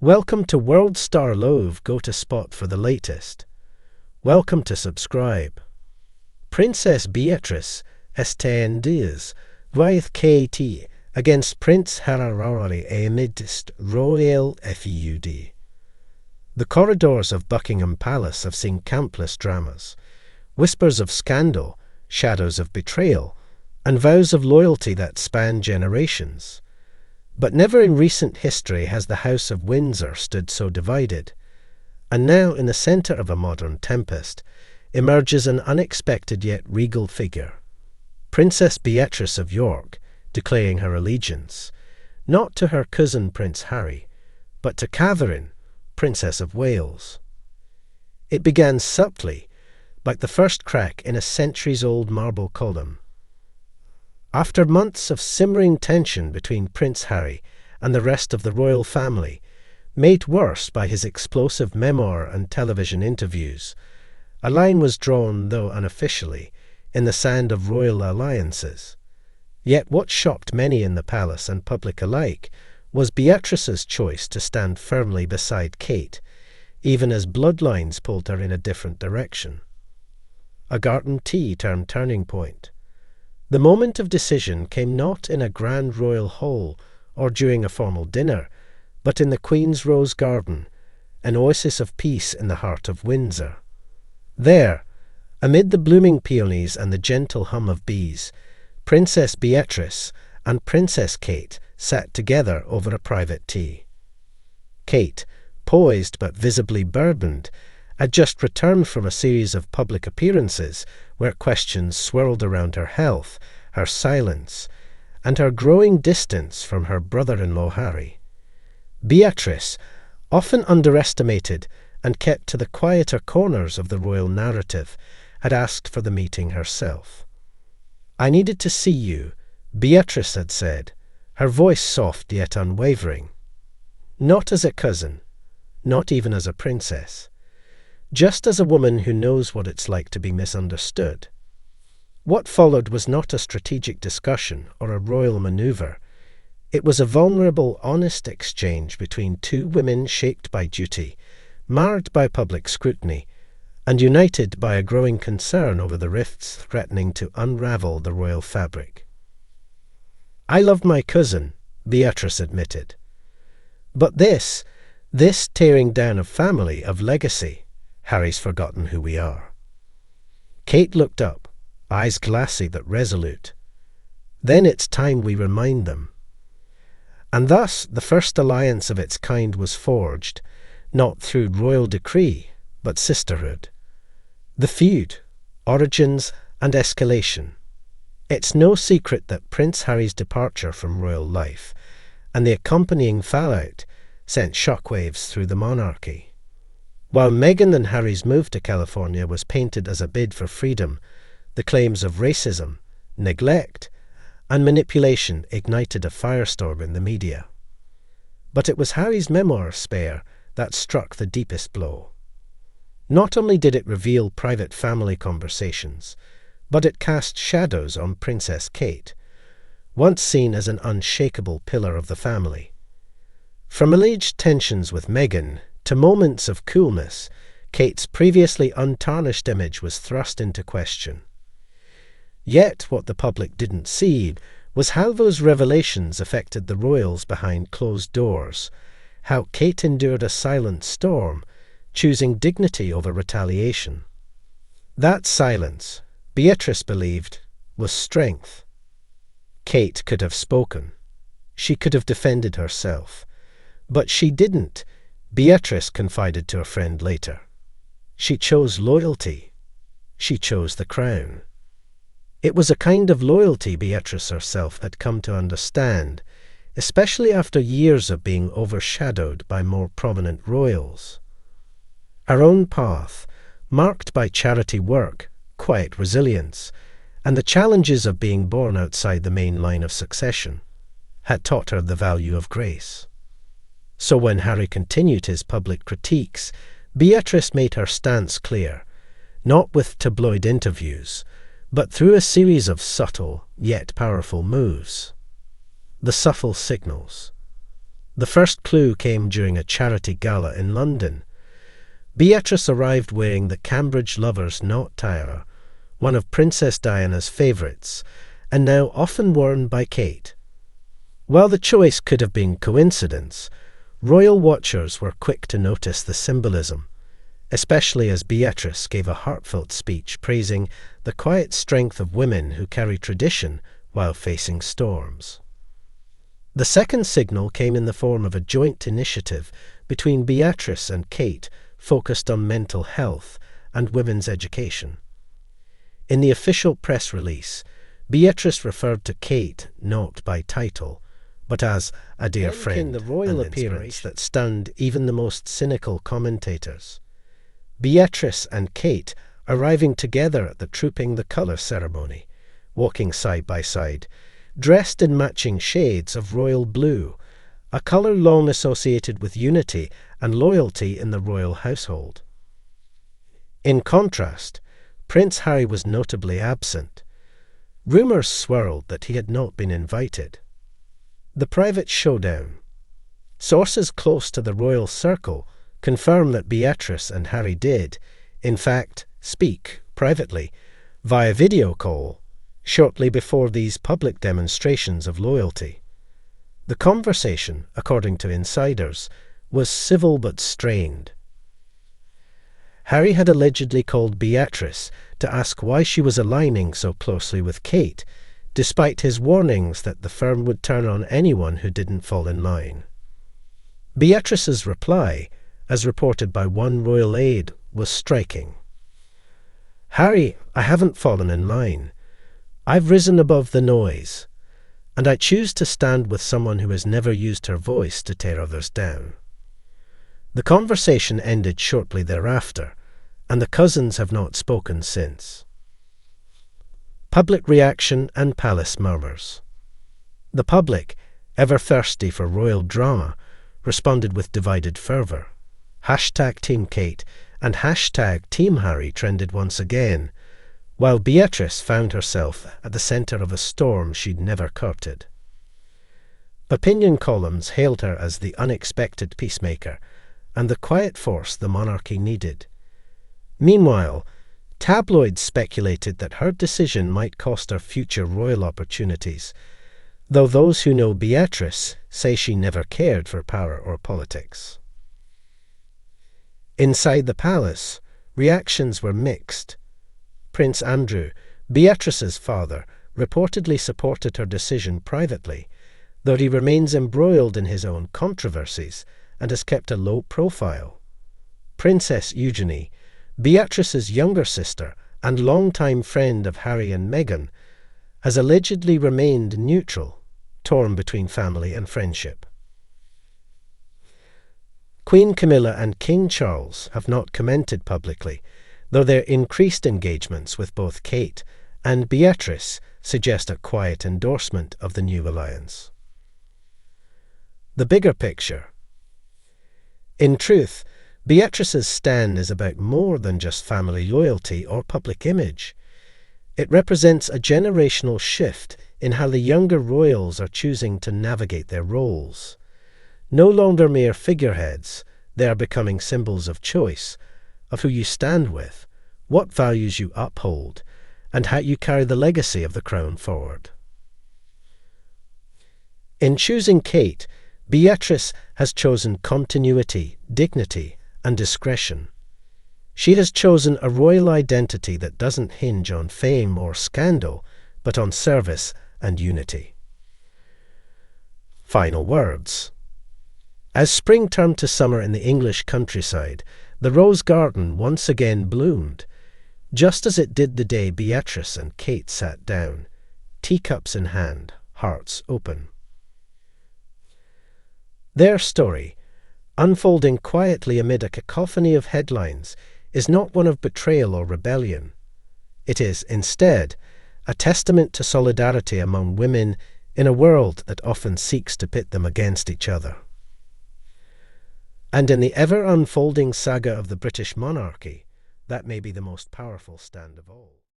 Welcome to World Star Love, go to spot for the latest. Welcome to subscribe. Princess Beatrice estendias with KT against Prince Harry amidst royal feud. The corridors of Buckingham Palace have seen countless dramas, whispers of scandal, shadows of betrayal, and vows of loyalty that span generations. But never in recent history has the House of Windsor stood so divided. And now, in the centre of a modern tempest, emerges an unexpected yet regal figure. Princess Beatrice of York, declaring her allegiance, not to her cousin Prince Harry, but to Catherine, Princess of Wales. It began subtly, like the first crack in a centuries-old marble column. After months of simmering tension between Prince Harry and the rest of the royal family, made worse by his explosive memoir and television interviews, a line was drawn, though unofficially, in the sand of royal alliances. Yet what shocked many in the palace and public alike was Beatrice's choice to stand firmly beside Kate, even as bloodlines pulled her in a different direction. A garden tea turned turning point. The moment of decision came not in a grand royal hall or during a formal dinner, but in the Queen's Rose Garden, an oasis of peace in the heart of Windsor. There, amid the blooming peonies and the gentle hum of bees, Princess Beatrice and Princess Kate sat together over a private tea. Kate, poised but visibly burdened, had just returned from a series of public appearances where questions swirled around her health, her silence, and her growing distance from her brother-in-law Harry. Beatrice, often underestimated and kept to the quieter corners of the royal narrative, had asked for the meeting herself. "I needed to see you," Beatrice had said, her voice soft yet unwavering. "Not as a cousin, not even as a princess. Just as a woman who knows what it's like to be misunderstood." What followed was not a strategic discussion or a royal maneuver. It was a vulnerable, honest exchange between two women shaped by duty, marred by public scrutiny, and united by a growing concern over the rifts threatening to unravel the royal fabric. "I love my cousin," Beatrice admitted. "But this tearing down of family, of legacy, Harry's forgotten who we are." Kate looked up, eyes glassy but resolute. "Then it's time we remind them." And thus the first alliance of its kind was forged, not through royal decree, but sisterhood. The feud, origins and escalation. It's no secret that Prince Harry's departure from royal life and the accompanying fallout sent shockwaves through the monarchy. While Meghan and Harry's move to California was painted as a bid for freedom, the claims of racism, neglect, and manipulation ignited a firestorm in the media. But it was Harry's memoir, Spare, that struck the deepest blow. Not only did it reveal private family conversations, but it cast shadows on Princess Kate, once seen as an unshakable pillar of the family. From alleged tensions with Meghan to moments of coolness, Kate's previously untarnished image was thrust into question. Yet what the public didn't see was how those revelations affected the royals behind closed doors, how Kate endured a silent storm, choosing dignity over retaliation. That silence, Beatrice believed, was strength. Kate could have spoken. She could have defended herself. But she didn't, Beatrice confided to a friend later. She chose loyalty. She chose the crown. It was a kind of loyalty Beatrice herself had come to understand, especially after years of being overshadowed by more prominent royals. Her own path, marked by charity work, quiet resilience, and the challenges of being born outside the main line of succession, had taught her the value of grace. So when Harry continued his public critiques, Beatrice made her stance clear, not with tabloid interviews, but through a series of subtle yet powerful moves. The subtle signals. The first clue came during a charity gala in London. Beatrice arrived wearing the Cambridge Lover's Knot tiara, one of Princess Diana's favourites, and now often worn by Kate. While the choice could have been coincidence, royal watchers were quick to notice the symbolism, especially as Beatrice gave a heartfelt speech praising the quiet strength of women who carry tradition while facing storms. The second signal came in the form of a joint initiative between Beatrice and Kate focused on mental health and women's education. In the official press release, Beatrice referred to Kate not by title, but as a dear friend, the royal appearance that stunned even the most cynical commentators. Beatrice and Kate arriving together at the Trooping the Colour ceremony, walking side by side, dressed in matching shades of royal blue, a colour long associated with unity and loyalty in the royal household. In contrast, Prince Harry was notably absent. Rumours swirled that he had not been invited. The private showdown. Sources close to the royal circle confirm that Beatrice and Harry did, in fact, speak privately, via video call, shortly before these public demonstrations of loyalty. The conversation, according to insiders, was civil but strained. Harry had allegedly called Beatrice to ask why she was aligning so closely with Kate, despite his warnings that the firm would turn on anyone who didn't fall in line. Beatrice's reply, as reported by one royal aide, was striking. "Harry, I haven't fallen in line. I've risen above the noise, and I choose to stand with someone who has never used her voice to tear others down." The conversation ended shortly thereafter, and the cousins have not spoken since. Public reaction and palace murmurs. The public, ever thirsty for royal drama, responded with divided fervour. #Team Kate and #Team Harry trended once again, while Beatrice found herself at the centre of a storm she'd never courted. Opinion columns hailed her as the unexpected peacemaker and the quiet force the monarchy needed. Meanwhile, tabloids speculated that her decision might cost her future royal opportunities, though those who know Beatrice say she never cared for power or politics. Inside the palace, reactions were mixed. Prince Andrew, Beatrice's father, reportedly supported her decision privately, though he remains embroiled in his own controversies and has kept a low profile. Princess Eugenie, Beatrice's younger sister and longtime friend of Harry and Meghan, has allegedly remained neutral, torn between family and friendship. Queen Camilla and King Charles have not commented publicly, though their increased engagements with both Kate and Beatrice suggest a quiet endorsement of the new alliance. The bigger picture. In truth, Beatrice's stand is about more than just family loyalty or public image. It represents a generational shift in how the younger royals are choosing to navigate their roles. No longer mere figureheads, they are becoming symbols of choice, of who you stand with, what values you uphold, and how you carry the legacy of the crown forward. In choosing Kate, Beatrice has chosen continuity, dignity, and discretion. She has chosen a royal identity that doesn't hinge on fame or scandal, but on service and unity. Final words. As spring turned to summer in the English countryside, the rose garden once again bloomed, just as it did the day Beatrice and Kate sat down, teacups in hand, hearts open. Their story, unfolding quietly amid a cacophony of headlines, is not one of betrayal or rebellion. It is, instead, a testament to solidarity among women in a world that often seeks to pit them against each other. And in the ever-unfolding saga of the British monarchy, that may be the most powerful stand of all.